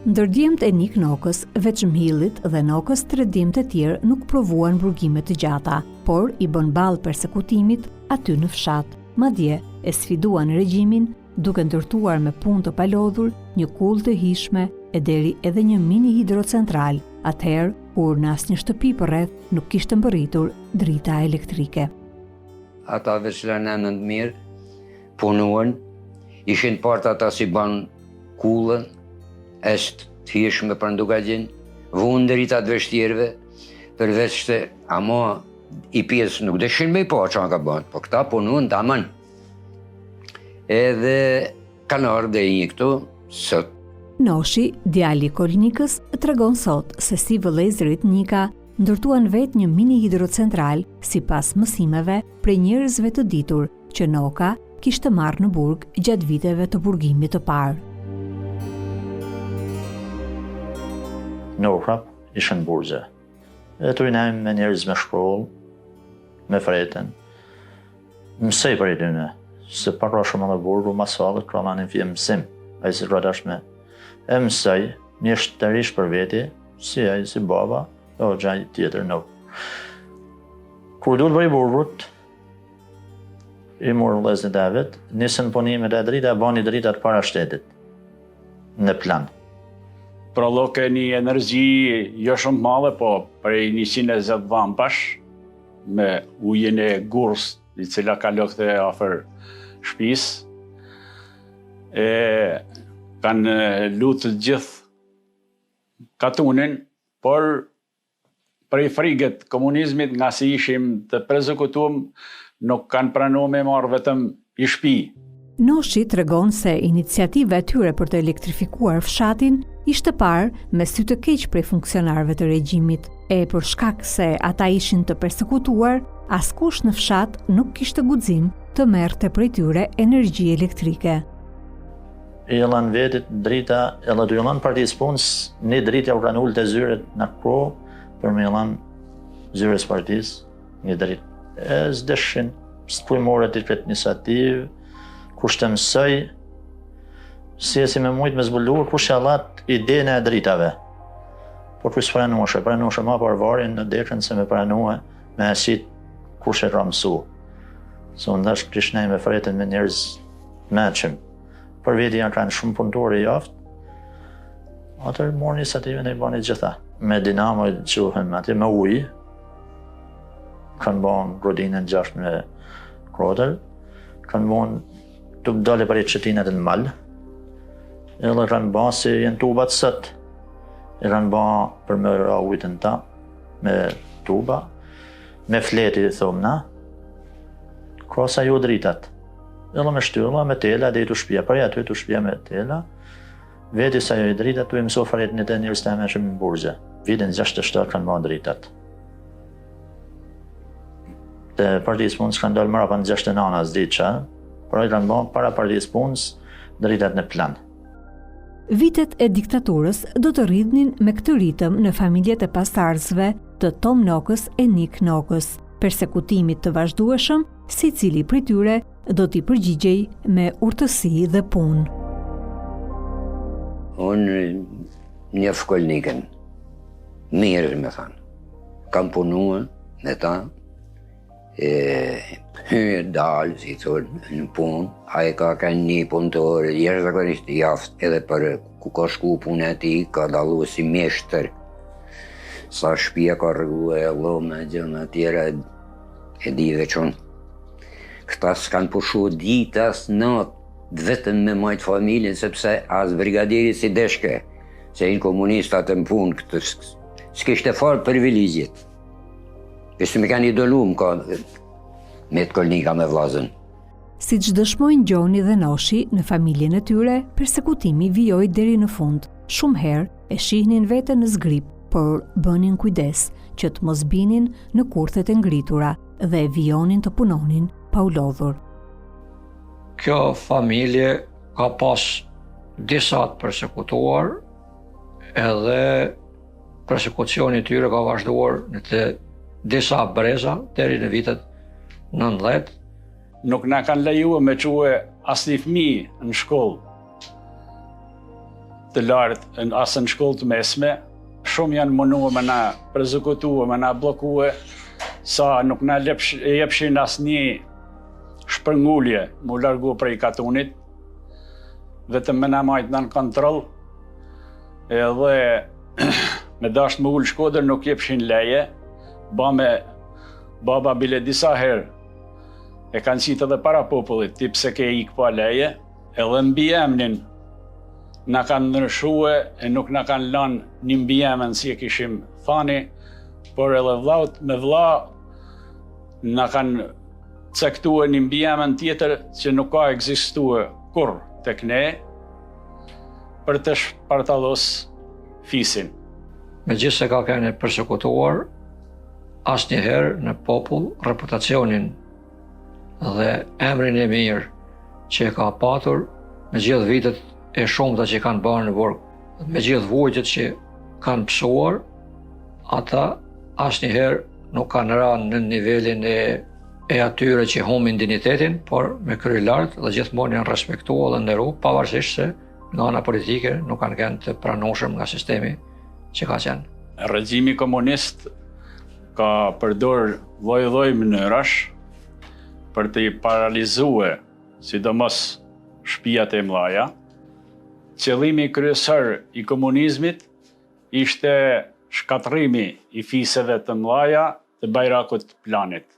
Ndër djemtë e Nik Nokës, veç Mhillit dhe Nokës, 3 djemtë e tjerë nuk provuan burgime të gjata, por i bën ballë persekutimit aty në fshat. Madje e sfiduan regjimin duke ndërtuar me punë të palodhur një kull të hishme e deri edhe një mini hidrocentral, atëherë kur në asnjë shtëpi përreth nuk kishte mbërritur drita elektrike. Ata veçlanën të mirë, punuan, ishin part ata si ban kullën, është të hishme për ndukagjin, vunë drita të vështirëve, përveç të ama i pjesë nuk deshin me i po që ka bënë, po këta punuan tamam. Edhe kanë ardhe i një këtu, sot. Noshi, djali i Kolnikës, tregon sot se si vëllezërit Nika ndërtuan vetë një mini hidrocentral sipas mësimeve prej njerëzve të ditur që Noka kishte marrë në burg gjatë viteve të burgimit të parë. Në Urrap ishën burgje. E të rinajmë me njerëz me shkollë, me freten. Mësej për i dyne, se parra shumë në burgu, masalët, kramanin fje mësim, a i si radashme. E mësej, një shtërish për veti, si a i si baba, o gjaj tjetër në. Kur duhet për i burgut, i murë vëllezërit e vet, nisën punimet e drita, bani dritat para shtetit, në plan. Prolloke një energji jo shumë madhe, po prej 120 vampash me ujin e gurs, i cila ka lëkte afër shtëpisë. Kanë lutë gjithë katunin, por prej frikët komunizmit, nga si ishim të përzekutuar, nuk kanë pranuar me marrë vetëm i shtëpi. Noshi tregon se iniciativa e tyre për të elektrifikuar fshatin ishte parë me sy të keq prej funksionarëve të regjimit, e për shkak se ata ishin të persekutuar, askush në fshat nuk kishte guxim të merrte prej tyre energji elektrike. I jëllan vetit drita, edhe të jëllan partisë punës, një dritja u kanë ullë të zyret në pro, për me jëllan zyres partisë, një dritë. E zdeshin, spujmore të administrativ, kush të mësoj, si e si me mujtë me zbuluar, kush e allat idene e dritave. Por kush pranuashe ma parvarin në dekën se me pranue, me esit kush e ramësu. Se unë dash krishnaj me freten me njerëz meqim. Për veti janë kanë shumë punëtore i jaftë, atër morë iniciativën e i bani gjitha. Me dinamo i quhen ati, me ujë, kanë banë rodinën 6 me krotër, kanë banë të dole për i qëtinët në malë, edhe kanë banë si jenë tubat sët, e kanë banë për me ra ujtën ta, me tuba, me fleti të thomë na, krasa ju dritat. Edhe me shtylla, me tela, dhe i të shpia, përja aty të shpia me tela, veti sa jo i dritat, të i mëso faretin e të njërës të me shumë në burgje. Vitin 67 kanë banë dritat. Të partisë punës kanë dalë mëra për në 69 as ditë që, por i kanë banë para partisë punës dritat në plan. Vitet e diktaturës do të rridhnin me këtë ritëm në familjet e pasardhësve të Tom Nokës e Nik Nokës, persekutimit të vazhdueshëm, si cili prej tyre do t'i përgjigjej me urtësi dhe punë. Unë një Kolnikën, mirë me thanë. Kam punuar me ta, dalë, si thonë, në punë. Aje ka një punëtore, jashtëzakonisht jaftë, edhe për ku ka shku punë e ti, ka dalu si mjeshtër. Sa shtëpia ka rregullu e Allah me gjëna tjera e di veçon. Këta s'kan pushu ditas natë, vetëm me majtë familjen, sepse as brigadiri si deshke, se inë komunistat në punë, këtë s'kishte farë privilegjit. Pse me kanë idolu me të Kolnika me vllazën. Si që dëshmojnë Gjoni dhe Noshi në familjen e tyre, persekutimi vijoi deri në fund. Shumë herë e shihnin veten në zgrip, por bënin kujdes që të mos binin në kurthet e ngritura dhe e vijonin të punonin pa u lodhur. Kjo familje ka pas disa të persekutuar, edhe persekucioni i tyre ka vazhduar në të disa breza deri në vitet 90. Nuk na kanë lejuar me çuë asnjë fëmijë në shkollë. të lartë, asë në shkollë të mesme, shumë janë munua me na përzekutua, me na blokue, sa nuk na jepshin asnjë shpërngulje mu largu prej katunit, vetëm me na majtë në kontroll, edhe me dasht më ullë Shkodër nuk jepshin leje, baba bile disa herë e kanë qitë edhe para popullit, ti pse ke ikë pa leje, edhe mbi emnin na kanë ndryshue e nuk na kanë lanë një mbi emën si e kishim thani, por edhe vllaut me vlla na kanë caktuar një mbi emën tjetër që nuk ka ekzistue kur tek ne për të shpartallos fisin. Megjithse ka qenë përsekutuar, asnjëherë në popull reputacionin dhe emrin e mirë që e ka patur me gjithë vitet e shumta që kanë bërë në burg, me gjithë vujtjet që kanë psuar, ata asnjëherë nuk kanë rënë në nivelin e atyre që humbin dinjitetin, por me kry lartë dhe gjithmonë janë respektuar dhe nderuar, pavarësisht se nga ana politike nuk kanë qenë të pranueshëm nga sistemi që ka qenë. Regjimi komunist ka përdor lloj-lloj mënyrash për të i paralizue, sidomos shtëpiat e mëdha. Qëllimi kryesor i komunizmit ishte shkatrimi i fiseve të mëdha të Bajrakut Planit.